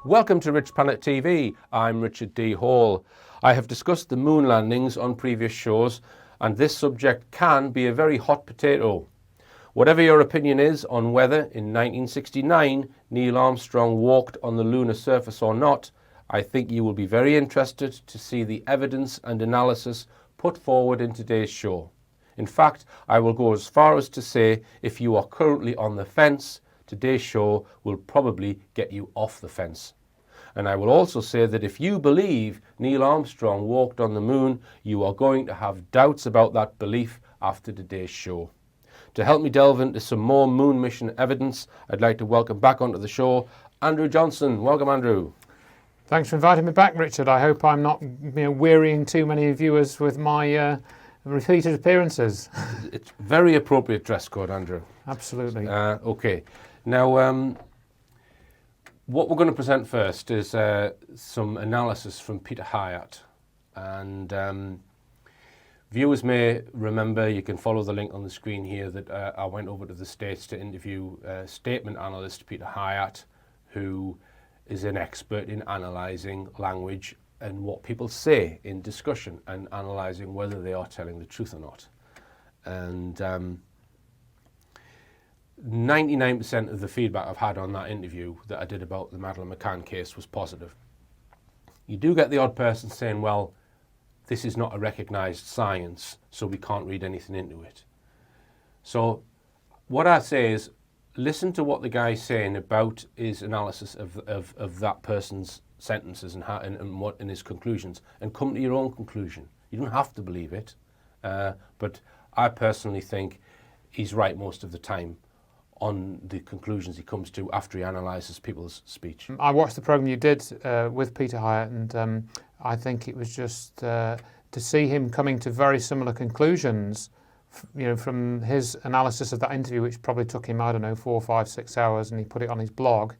Welcome to Richplanet TV. I'm Richard D. Hall. I have discussed the moon landings on previous shows, and this subject can be a very hot potato. Whatever your opinion is on whether in 1969 Neil Armstrong walked on the lunar surface or not, I think you will be very interested to see the evidence and analysis put forward in today's show. In fact, I will go as far as to say if you are currently on the fence, today's show will probably get you off the fence. And I will also say that if you believe Neil Armstrong walked on the moon, you are going to have doubts about that belief after today's show. To help me delve into some more moon mission evidence, I'd like to welcome back onto the show Andrew Johnson. Welcome, Andrew. Thanks for inviting me back, Richard. I hope I'm not wearying too many viewers with my repeated appearances. It's very appropriate dress code, Andrew. Absolutely. Okay. Now, what we're going to present first is some analysis from Peter Hyatt. And viewers may remember, you can follow the link on the screen here, that I went over to the States to interview statement analyst Peter Hyatt, who is an expert in analysing language and what people say in discussion and analysing whether they are telling the truth or not. And 99% of the feedback I've had on that interview that I did about the Madeleine McCann case was positive. You do get the odd person saying, well, this is not a recognised science, so we can't read anything into it. So what I say is, listen to what the guy's saying about his analysis of that person's sentences and what in his conclusions, and come to your own conclusion. You don't have to believe it, but I personally think he's right most of the time on the conclusions he comes to after he analyses people's speech. I watched the programme you did with Peter Hyatt, and I think it was just to see him coming to very similar conclusions, from his analysis of that interview, which probably took him, 4, 5, 6 hours, and he put it on his blog.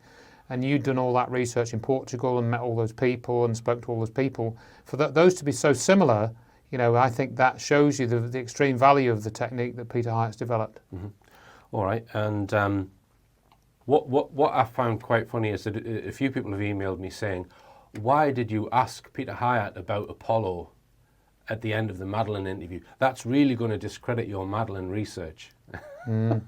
And you'd done all that research in Portugal and met all those people and spoke to all those people. For those to be so similar, I think that shows you the extreme value of the technique that Peter Hyatt's developed. Mm-hmm. All right, and what I found quite funny is that a few people have emailed me saying, why did you ask Peter Hyatt about Apollo at the end of the Madeleine interview? That's really going to discredit your Madeleine research. Mm.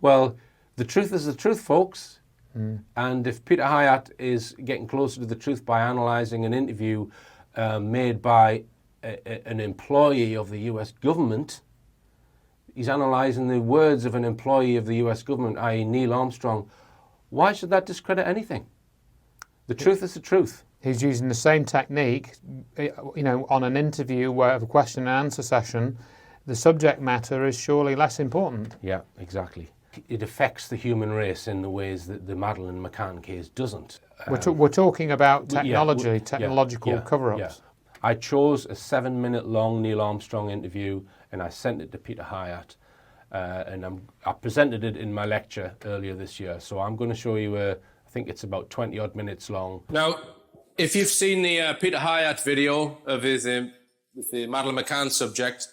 Well, the truth is the truth, folks. Mm. And if Peter Hyatt is getting closer to the truth by analysing an interview made by an employee of the US government, he's analysing the words of an employee of the US government, i.e. Neil Armstrong, why should that discredit anything? The truth is the truth. He's using the same technique, on an interview where a question and answer session, the subject matter is surely less important. Yeah, exactly. It affects the human race in the ways that the Madeleine McCann case doesn't. We're talking about technology, technological cover-ups. Yeah. I chose a 7-minute long Neil Armstrong interview and I sent it to Peter Hyatt. And I presented it in my lecture earlier this year. So I'm going to show you I think it's about 20 odd minutes long. Now, if you've seen the Peter Hyatt video of his with the Madeleine McCann subject,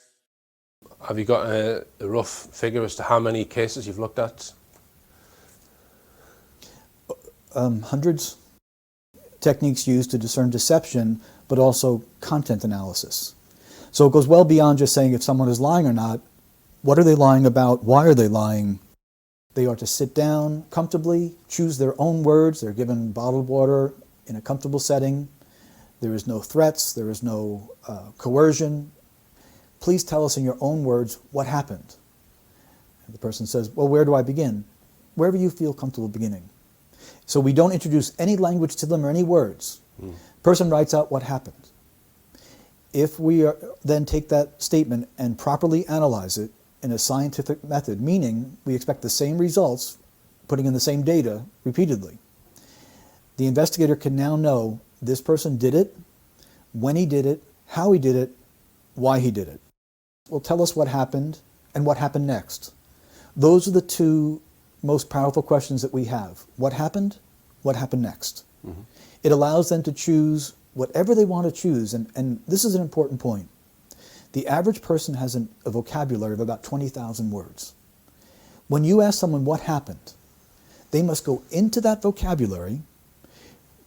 have you got a rough figure as to how many cases you've looked at? Hundreds. Techniques used to discern deception, but also content analysis. So it goes well beyond just saying if someone is lying or not. What are they lying about? Why are they lying? They are to sit down comfortably, choose their own words. They're given bottled water in a comfortable setting. There is no threats. There is no coercion. Please tell us in your own words what happened. And the person says, well, where do I begin? Wherever you feel comfortable beginning. So we don't introduce any language to them or any words. Person writes out what happened. If we then take that statement and properly analyze it in a scientific method, meaning we expect the same results, putting in the same data repeatedly, the investigator can now know this person did it, when he did it, how he did it, why he did it. Will tell us what happened and what happened next. Those are the two most powerful questions that we have. What happened next? Mm-hmm. It allows them to choose whatever they want to choose, and this is an important point. The average person has a vocabulary of about 20,000 words. When you ask someone what happened, they must go into that vocabulary,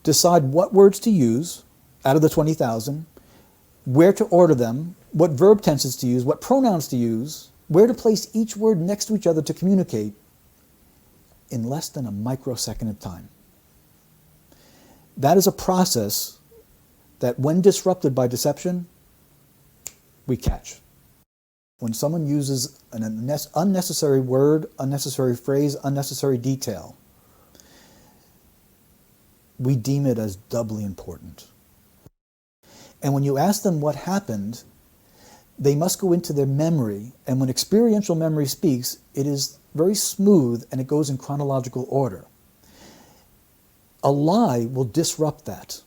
decide what words to use out of the 20,000, where to order them, what verb tenses to use, what pronouns to use, where to place each word next to each other to communicate in less than a microsecond of time. That is a process that, when disrupted by deception, we catch. When someone uses an unnecessary word, unnecessary phrase, unnecessary detail, we deem it as doubly important. And when you ask them what happened, they must go into their memory, and when experiential memory speaks, it is very smooth and it goes in chronological order. A lie will disrupt that,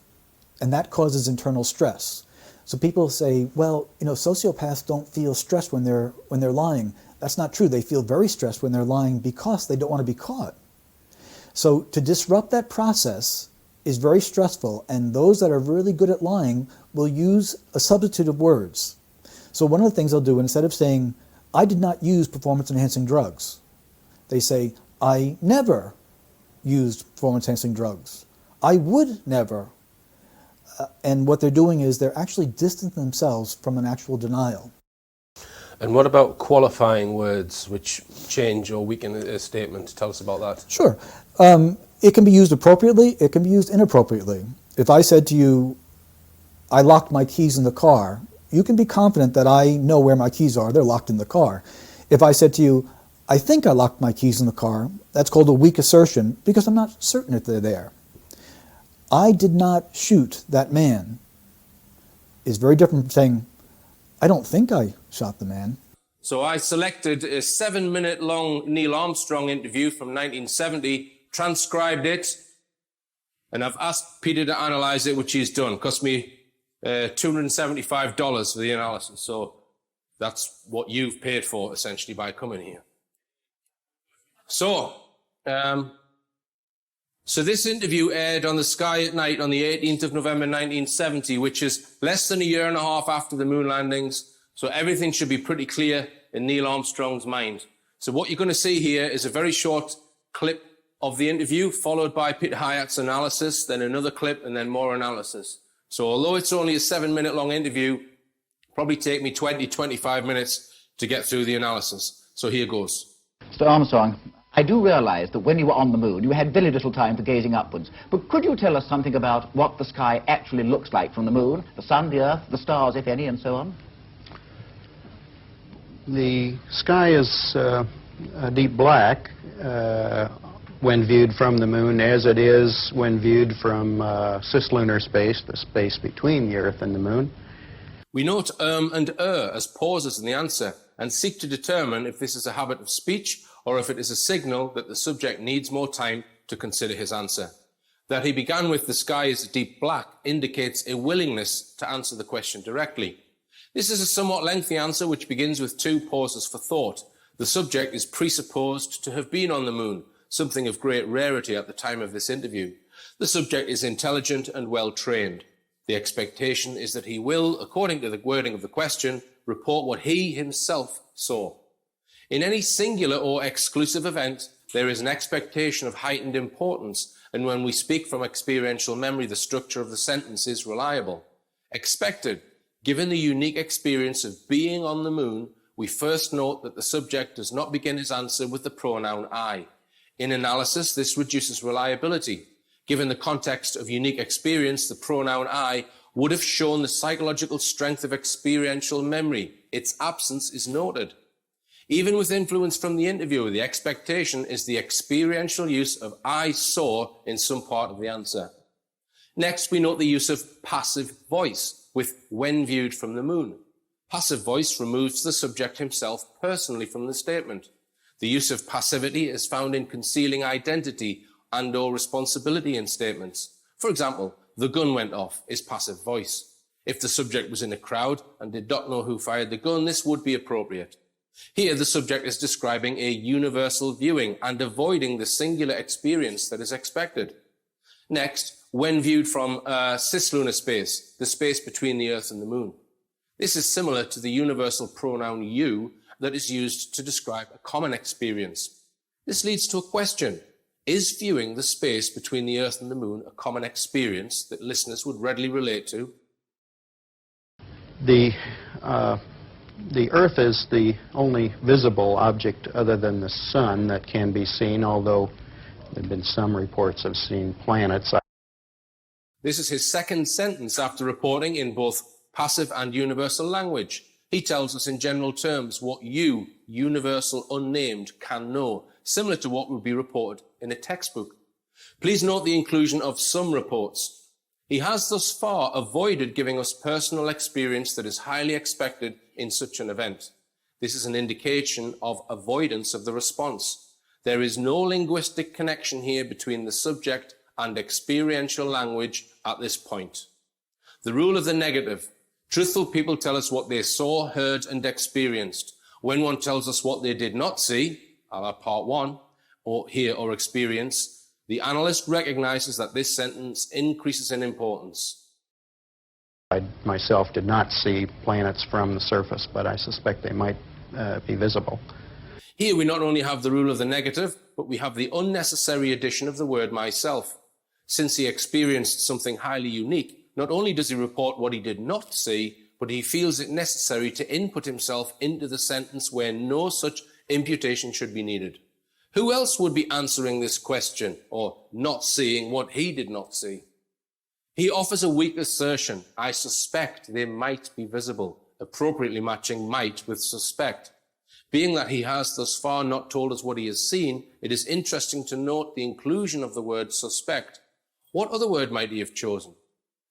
and that causes internal stress. So people say, well, sociopaths don't feel stressed when they're lying. That's not true. They feel very stressed when they're lying because they don't want to be caught. So to disrupt that process is very stressful, and those that are really good at lying will use a substitute of words. So one of the things they'll do, instead of saying, I did not use performance-enhancing drugs, they say, I never used performance-enhancing drugs. I would never. And what they're doing is they're actually distancing themselves from an actual denial. And what about qualifying words which change or weaken a statement? Tell us about that. Sure. It can be used appropriately, it can be used inappropriately. If I said to you, I locked my keys in the car, you can be confident that I know where my keys are. They're locked in the car. If I said to you, I think I locked my keys in the car, that's called a weak assertion because I'm not certain if they're there. I did not shoot that man is very different from saying, I don't think I shot the man. So I selected a 7-minute long Neil Armstrong interview from 1970, transcribed it, and I've asked Peter to analyse it, which he's done. It cost me $275 for the analysis. So that's what you've paid for, essentially, by coming here. So this interview aired on the Sky at Night on the 18th of November 1970, which is less than a year and a half after the moon landings. So everything should be pretty clear in Neil Armstrong's mind. So what you're going to see here is a very short clip of the interview, followed by Peter Hyatt's analysis, then another clip, and then more analysis. So although it's only a 7-minute long interview, probably take me 20, 25 minutes to get through the analysis. So here goes. Mr. Armstrong, I do realize that when you were on the moon, you had very little time for gazing upwards. But could you tell us something about what the sky actually looks like from the moon, the sun, the earth, the stars, if any, and so on? The sky is a deep black when viewed from the moon, as it is when viewed from cislunar space, the space between the Earth and the moon. We note and as pauses in the answer and seek to determine if this is a habit of speech or if it is a signal that the subject needs more time to consider his answer. That he began with the sky is deep black indicates a willingness to answer the question directly. This is a somewhat lengthy answer which begins with 2 pauses for thought. The subject is presupposed to have been on the moon, something of great rarity at the time of this interview. The subject is intelligent and well trained. The expectation is that he will, according to the wording of the question, report what he himself saw. In any singular or exclusive event, there is an expectation of heightened importance, and when we speak from experiential memory, the structure of the sentence is reliable. Expected. Given the unique experience of being on the moon, we first note that the subject does not begin his answer with the pronoun I. In analysis, this reduces reliability. Given the context of unique experience, the pronoun I would have shown the psychological strength of experiential memory. Its absence is noted. Even with influence from the interviewer, the expectation is the experiential use of I saw in some part of the answer. Next, we note the use of passive voice with when viewed from the moon. Passive voice removes the subject himself personally from the statement. The use of passivity is found in concealing identity and/or responsibility in statements. For example, the gun went off is passive voice. If the subject was in a crowd and did not know who fired the gun, this would be appropriate. Here, the subject is describing a universal viewing and avoiding the singular experience that is expected. Next, when viewed from cislunar space, the space between the Earth and the Moon. This is similar to the universal pronoun you that is used to describe a common experience. This leads to a question. Is viewing the space between the Earth and the Moon a common experience that listeners would readily relate to? The Earth is the only visible object other than the Sun that can be seen, although there have been some reports of seeing planets. This is his second sentence after reporting in both passive and universal language. He tells us in general terms what you, universal unnamed, can know, similar to what would be reported in a textbook. Please note the inclusion of some reports. He has thus far avoided giving us personal experience that is highly expected in such an event. This is an indication of avoidance of the response. There is no linguistic connection here between the subject and experiential language at this point. The rule of the negative. Truthful people tell us what they saw, heard, and experienced. When one tells us what they did not see, a la part 1, or hear or experience, the analyst recognizes that this sentence increases in importance. I myself did not see planets from the surface, but I suspect they might be visible. Here we not only have the rule of the negative, but we have the unnecessary addition of the word myself. Since he experienced something highly unique, not only does he report what he did not see, but he feels it necessary to input himself into the sentence where no such imputation should be needed. Who else would be answering this question, or not seeing what he did not see? He offers a weak assertion, I suspect they might be visible, appropriately matching might with suspect. Being that he has thus far not told us what he has seen, it is interesting to note the inclusion of the word suspect. What other word might he have chosen?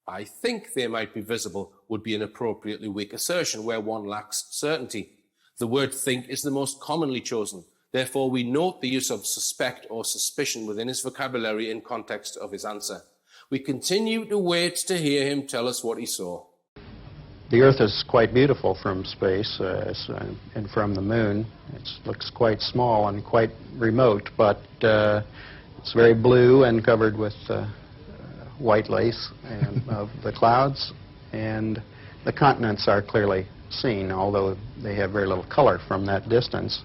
I think they might be visible would be an appropriately weak assertion where one lacks certainty. The word think is the most commonly chosen. Therefore, we note the use of suspect or suspicion within his vocabulary in context of his answer. We continue to wait to hear him tell us what he saw. The Earth is quite beautiful from space and from the Moon. It looks quite small and quite remote, but it's very blue and covered with white lace and of the clouds, and the continents are clearly seen, although they have very little color from that distance.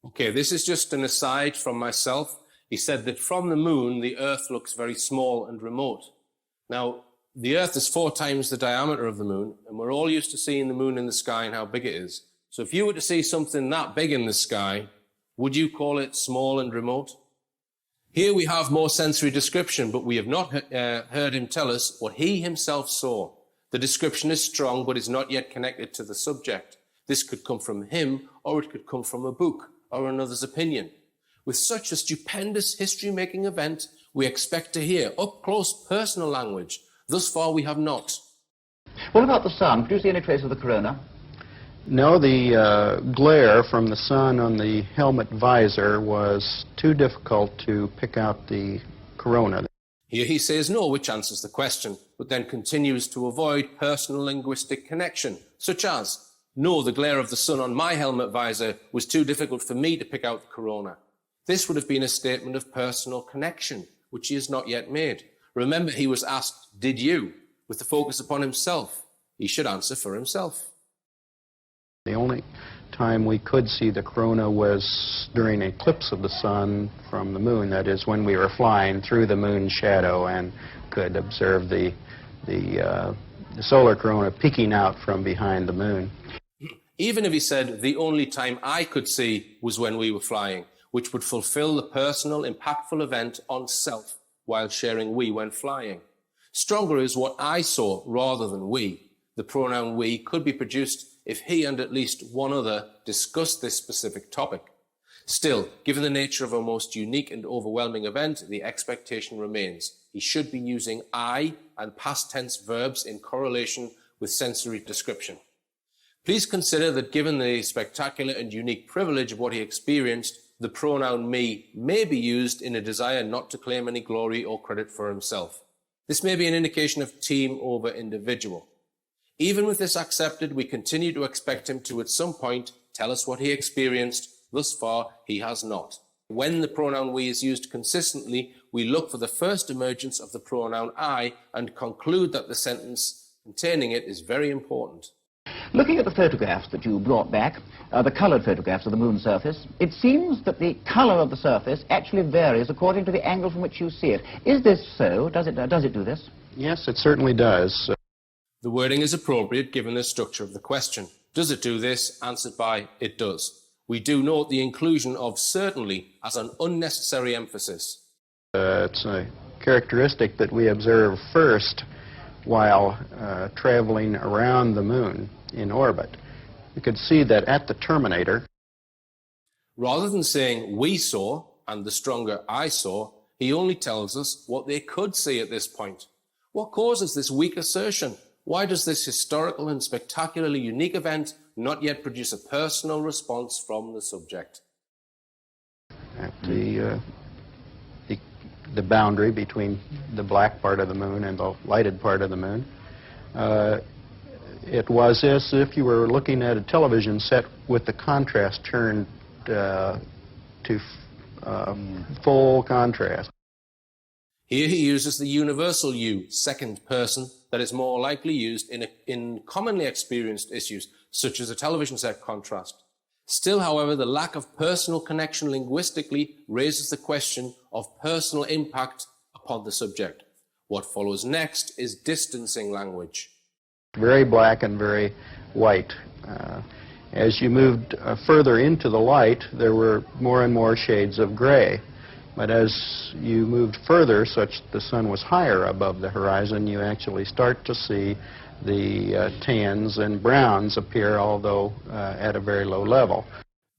Okay, this is just an aside from myself. He said that from the Moon, the Earth looks very small and remote. Now, the Earth is 4 times the diameter of the Moon, and we're all used to seeing the Moon in the sky and how big it is. So if you were to see something that big in the sky, would you call it small and remote? Here we have more sensory description, but we have not heard him tell us what he himself saw. The description is strong, but is not yet connected to the subject. This could come from him, or it could come from a book, or another's opinion. With such a stupendous history-making event, we expect to hear up-close personal language. Thus far, we have not. What about the sun? Could you see any trace of the corona? No, the glare from the sun on the helmet visor was too difficult to pick out the corona. Here he says no, which answers the question, but then continues to avoid personal linguistic connection, such as, no, the glare of the sun on my helmet visor was too difficult for me to pick out the corona. This would have been a statement of personal connection, which he has not yet made. Remember, he was asked, did you? With the focus upon himself. He should answer for himself. The only time we could see the corona was during an eclipse of the sun from the moon. That is, when we were flying through the moon's shadow and could observe the solar corona peeking out from behind the moon. Even if he said the only time I could see was when we were flying, which would fulfill the personal, impactful event on self while sharing we when flying. Stronger is what I saw rather than we. The pronoun we could be produced if he and at least one other discussed this specific topic. Still, given the nature of a most unique and overwhelming event, the expectation remains. He should be using I and past tense verbs in correlation with sensory description. Please consider that given the spectacular and unique privilege of what he experienced, the pronoun me may be used in a desire not to claim any glory or credit for himself. This may be an indication of team over individual. Even with this accepted, we continue to expect him to at some point tell us what he experienced. Thus far, he has not. When the pronoun we is used consistently, we look for the first emergence of the pronoun I and conclude that the sentence containing it is very important. Looking at the photographs that you brought back, the coloured photographs of the moon's surface, it seems that the colour of the surface actually varies according to the angle from which you see it. Is this so? Does it do this? Yes, it certainly does. The wording is appropriate given the structure of the question. Does it do this? Answered by it does. We do note the inclusion of certainly as an unnecessary emphasis. It's a characteristic that we observe first while traveling around the moon in orbit. You could see that at the terminator. Rather than saying we saw and the stronger I saw, he only tells us what they could see at this point. What causes this weak assertion? Why does this historical and spectacularly unique event not yet produce a personal response from the subject? At the boundary between the black part of the moon and the lighted part of the moon, it was as if you were looking at a television set with the contrast turned to full contrast. Here he uses the universal you, second person, that is more likely used in commonly experienced issues, such as a television set contrast. Still, however, the lack of personal connection linguistically raises the question of personal impact upon the subject. What follows next is distancing language. Very black and very white. As you moved further into the light, there were more and more shades of gray. But as you moved further, such the sun was higher above the horizon, you actually start to see the tans and browns appear, although at a very low level.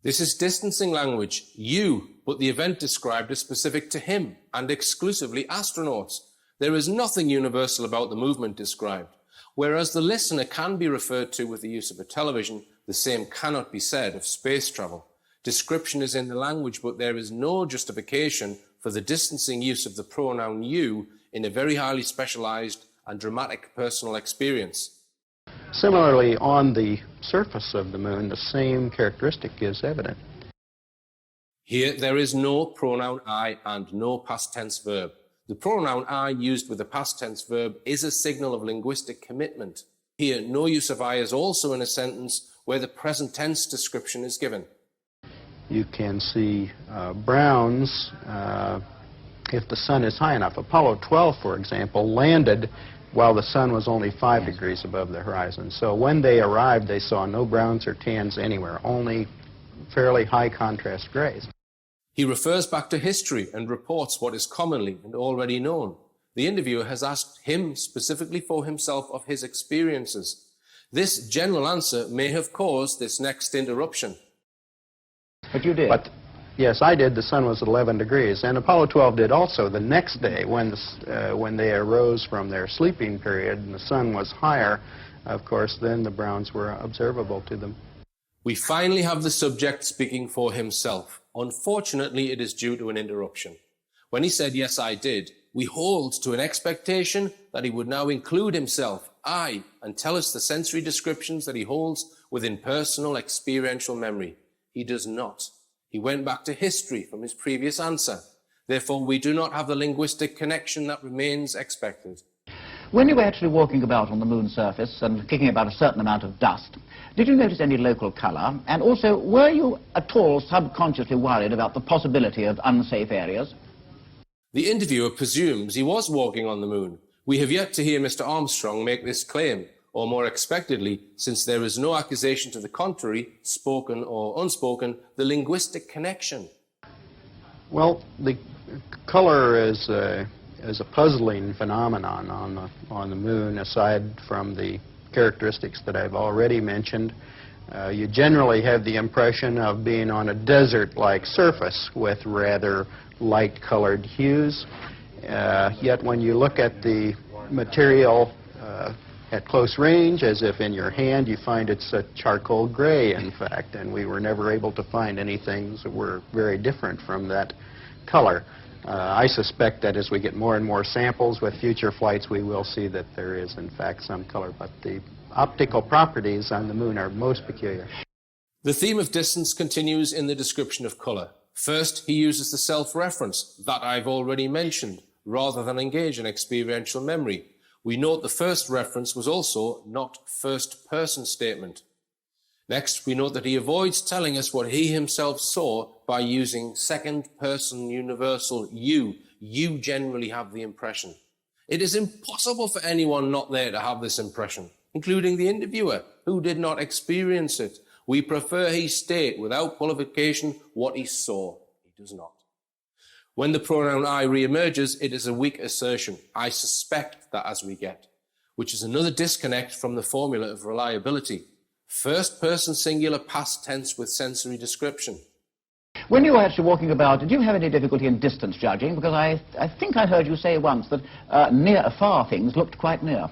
This is distancing language. You, but the event described is specific to him and exclusively astronauts. There is nothing universal about the movement described. Whereas the listener can be referred to with the use of a television, the same cannot be said of space travel. Description is in the language, but there is no justification for the distancing use of the pronoun you in a very highly specialized and dramatic personal experience. Similarly, on the surface of the moon, the same characteristic is evident. Here, there is no pronoun I and no past tense verb. The pronoun I used with the past tense verb is a signal of linguistic commitment. Here, no use of I is also in a sentence where the present tense description is given. You can see browns if the sun is high enough. Apollo 12, for example, landed while the sun was only 5 degrees above the horizon. So when they arrived, they saw no browns or tans anywhere, only fairly high contrast grays. He refers back to history and reports what is commonly and already known. The interviewer has asked him specifically for himself of his experiences. This general answer may have caused this next interruption. But you did. But yes, I did. The sun was at 11 degrees. And Apollo 12 did also the next day when they arose from their sleeping period and the sun was higher. Of course, then the browns were observable to them. We finally have the subject speaking for himself. Unfortunately, it is due to an interruption. When he said, yes, I did, we hold to an expectation that he would now include himself, I, and tell us the sensory descriptions that he holds within personal experiential memory. He does not. He went back to history from his previous answer. Therefore, we do not have the linguistic connection that remains expected. When you were actually walking about on the moon's surface and kicking about a certain amount of dust, did you notice any local colour? And also, were you at all subconsciously worried about the possibility of unsafe areas? The interviewer presumes he was walking on the moon. We have yet to hear Mr. Armstrong make this claim, or more expectedly, since there is no accusation to the contrary, spoken or unspoken, the linguistic connection. Well, the color is a puzzling phenomenon on the moon, aside from the characteristics that I've already mentioned. You generally have the impression of being on a desert-like surface with rather light-colored hues. Yet when you look at the material at close range, as if in your hand, you find it's a charcoal gray, in fact, and we were never able to find anything that were very different from that color. I suspect that as we get more and more samples with future flights, we will see that there is, in fact, some color, but the optical properties on the moon are most peculiar. The theme of distance continues in the description of color. First, he uses the self-reference that I've already mentioned, rather than engage in experiential memory. We note the first reference was also not first-person statement. Next, we note that he avoids telling us what he himself saw by using second-person universal you. You generally have the impression. It is impossible for anyone not there to have this impression, including the interviewer, who did not experience it. We prefer he state without qualification what he saw. He does not. When the pronoun I re-emerges, it is a weak assertion. I suspect that as we get, which is another disconnect from the formula of reliability. First person singular past tense with sensory description. When you were actually walking about, did you have any difficulty in distance judging? Because I think I heard you say once that far things looked quite near.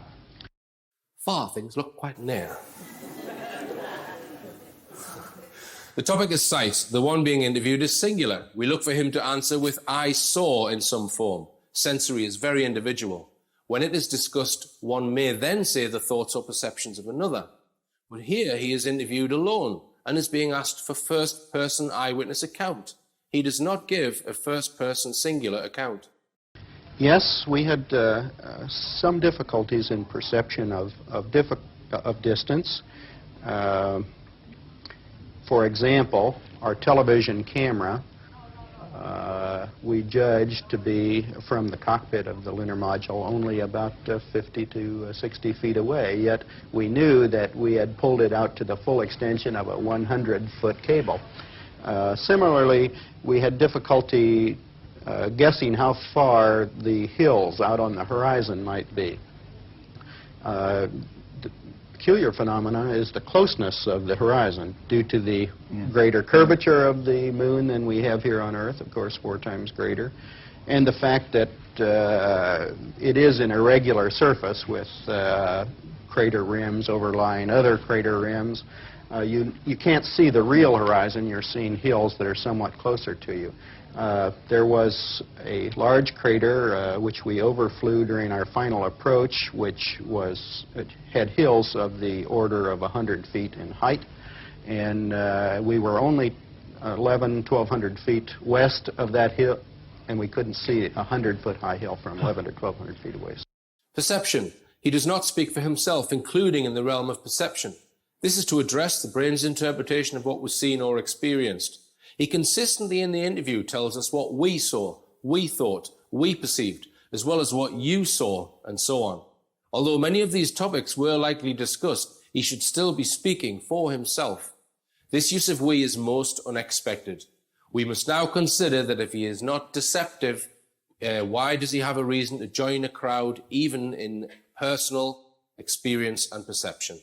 Far things look quite near. The topic is sight. The one being interviewed is singular. We look for him to answer with I saw in some form. Sensory is very individual. When it is discussed, one may then say the thoughts or perceptions of another. But here he is interviewed alone and is being asked for first-person eyewitness account. He does not give a first-person singular account. Yes, we had some difficulties in perception of distance. For example, our television camera, we judged to be from the cockpit of the lunar module only about 50 to 60 feet away, yet we knew that we had pulled it out to the full extension of a 100-foot cable. Similarly, we had difficulty guessing how far the hills out on the horizon might be. The peculiar phenomenon is the closeness of the horizon due to the greater curvature of the moon than we have here on Earth, of course 4 times greater, and the fact that it is an irregular surface with crater rims overlying other crater rims. You can't see the real horizon. You're seeing hills that are somewhat closer to you. There was a large crater which we overflew during our final approach, which had hills of the order of 100 feet in height, and we were only 1,100 feet west of that hill, and we couldn't see a 100-foot high hill from 1,100 to 1,200 feet away. Perception. He does not speak for himself, including in the realm of perception. This is to address the brain's interpretation of what was seen or experienced. He consistently in the interview tells us what we saw, we thought, we perceived, as well as what you saw, and so on. Although many of these topics were likely discussed, he should still be speaking for himself. This use of we is most unexpected. We must now consider that if he is not deceptive, why does he have a reason to join a crowd, even in personal experience and perception?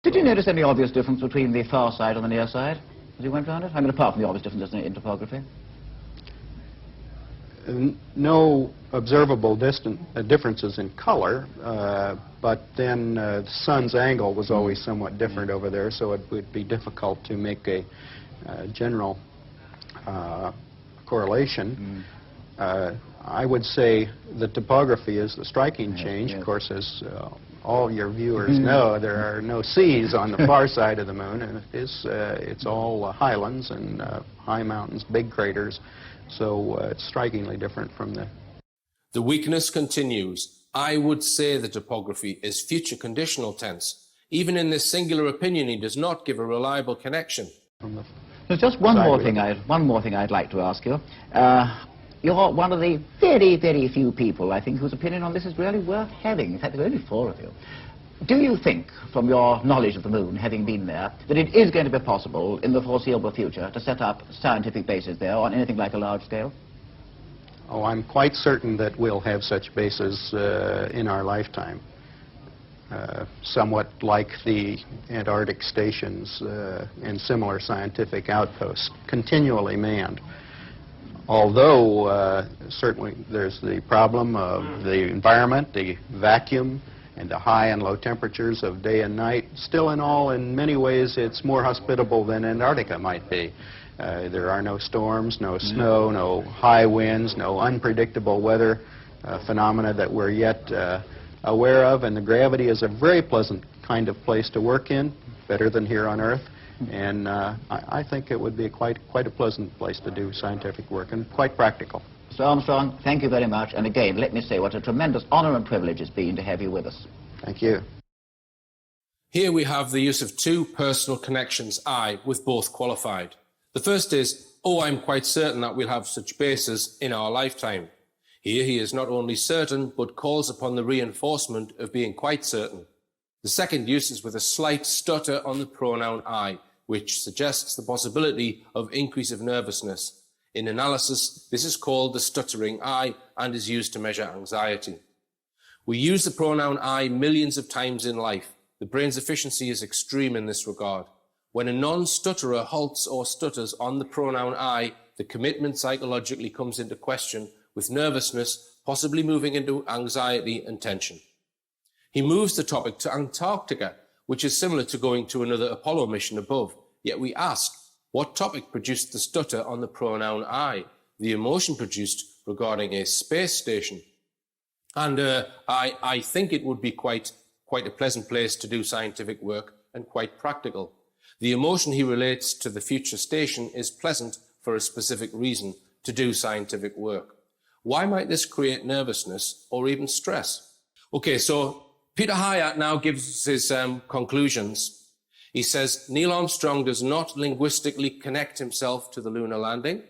Did you notice any obvious difference between the far side and the near side as you went round it? I mean, apart from the obvious differences in topography? No observable differences in color, but then the sun's angle was always somewhat different over there, so it would be difficult to make a general correlation. I would say the topography is the striking change. Of course, as all your viewers know, there are no seas on the far side of the moon, and it's all highlands and high mountains, big craters, so it's strikingly different from the... The weakness continues. I would say the topography is future conditional tense. Even in this singular opinion, he does not give a reliable connection. There's just one more thing I'd like to ask you. You're one of the very, very few people, I think, whose opinion on this is really worth having. In fact, there are only 4 of you. Do you think, from your knowledge of the moon, having been there, that it is going to be possible in the foreseeable future to set up scientific bases there on anything like a large scale? Oh, I'm quite certain that we'll have such bases in our lifetime. Somewhat like the Antarctic stations and similar scientific outposts, continually manned. Although certainly there's the problem of the environment, the vacuum, and the high and low temperatures of day and night, still in all, in many ways, it's more hospitable than Antarctica might be. There are no storms, no snow, no high winds, no unpredictable weather phenomena that we're yet aware of, and the gravity is a very pleasant kind of place to work in, better than here on Earth. And I think it would be quite a pleasant place to do scientific work, and quite practical. Mr. Armstrong, thank you very much. And again, let me say what a tremendous honor and privilege it's been to have you with us. Thank you. Here we have the use of two personal connections, I, with both qualified. The first is, oh, I'm quite certain that we'll have such bases in our lifetime. Here he is not only certain, but calls upon the reinforcement of being quite certain. The second use is with a slight stutter on the pronoun I, which suggests the possibility of increase of nervousness. In analysis, this is called the stuttering eye and is used to measure anxiety. We use the pronoun I millions of times in life. The brain's efficiency is extreme in this regard. When a non-stutterer halts or stutters on the pronoun I, the commitment psychologically comes into question, with nervousness possibly moving into anxiety and tension. He moves the topic to Antarctica, which is similar to going to another Apollo mission above. Yet we ask, what topic produced the stutter on the pronoun I, the emotion produced regarding a space station? And I think it would be quite a pleasant place to do scientific work and quite practical. The emotion he relates to the future station is pleasant for a specific reason, to do scientific work. Why might this create nervousness or even stress? Okay, so Peter Hyatt now gives his conclusions. He says, Neil Armstrong does not linguistically connect himself to the lunar landing.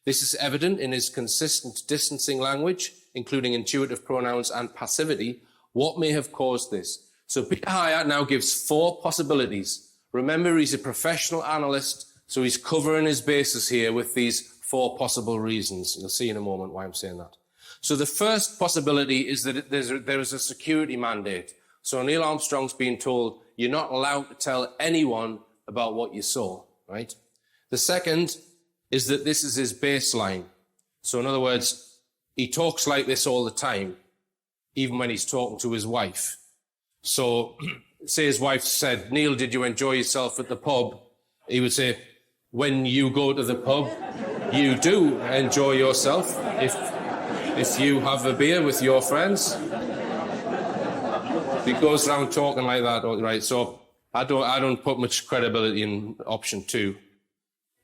This is evident in his consistent distancing language, including intuitive pronouns and passivity. What may have caused this? So Peter Hyatt now gives four possibilities. Remember, he's a professional analyst, so he's covering his bases here with these four possible reasons. You'll see in a moment why I'm saying that. So the first possibility is that there is a security mandate. So Neil Armstrong's been told, you're not allowed to tell anyone about what you saw, right? The second is that this is his baseline. So in other words, he talks like this all the time, even when he's talking to his wife. So say his wife said, Neil, did you enjoy yourself at the pub? He would say, when you go to the pub, you do enjoy yourself if you have a beer with your friends. He goes around talking like that, right? So I don't put much credibility in option 2.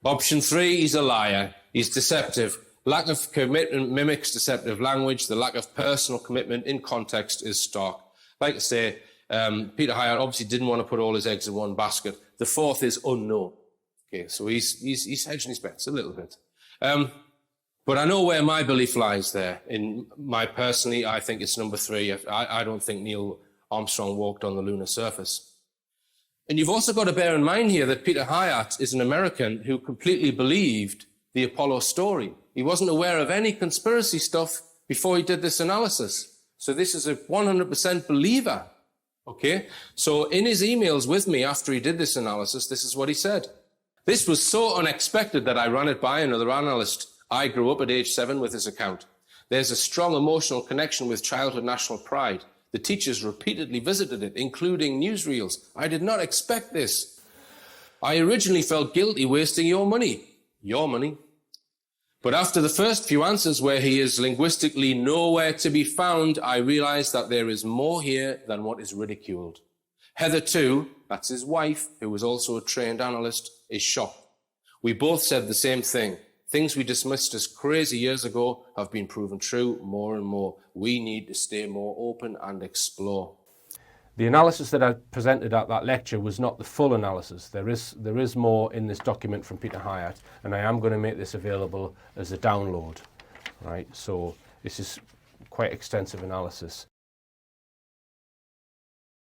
Option 3, he's a liar. He's deceptive. Lack of commitment mimics deceptive language. The lack of personal commitment in context is stark. Like I say, Peter Hyatt obviously didn't want to put all his eggs in one basket. The fourth is unknown. Okay, so he's hedging his bets a little bit. But I know where my belief lies there. Personally, I think it's number 3. I don't think Neil Armstrong walked on the lunar surface. And you've also got to bear in mind here that Peter Hyatt is an American who completely believed the Apollo story. He wasn't aware of any conspiracy stuff before he did this analysis. So this is a 100% believer. Okay? So in his emails with me after he did this analysis, this is what he said. This was so unexpected that I ran it by another analyst. I grew up at age 7 with his account. There's a strong emotional connection with childhood national pride. The teachers repeatedly visited it, including newsreels. I did not expect this. I originally felt guilty wasting your money. Your money. But after the first few answers where he is linguistically nowhere to be found, I realized that there is more here than what is ridiculed. Heather, too, that's his wife, who was also a trained analyst, is shocked. We both said the same thing. Things we dismissed as crazy years ago have been proven true more and more. We need to stay more open and explore. The analysis that I presented at that lecture was not the full analysis. There is more in this document from Peter Hyatt, and I am going to make this available as a download. Right? So this is quite extensive analysis.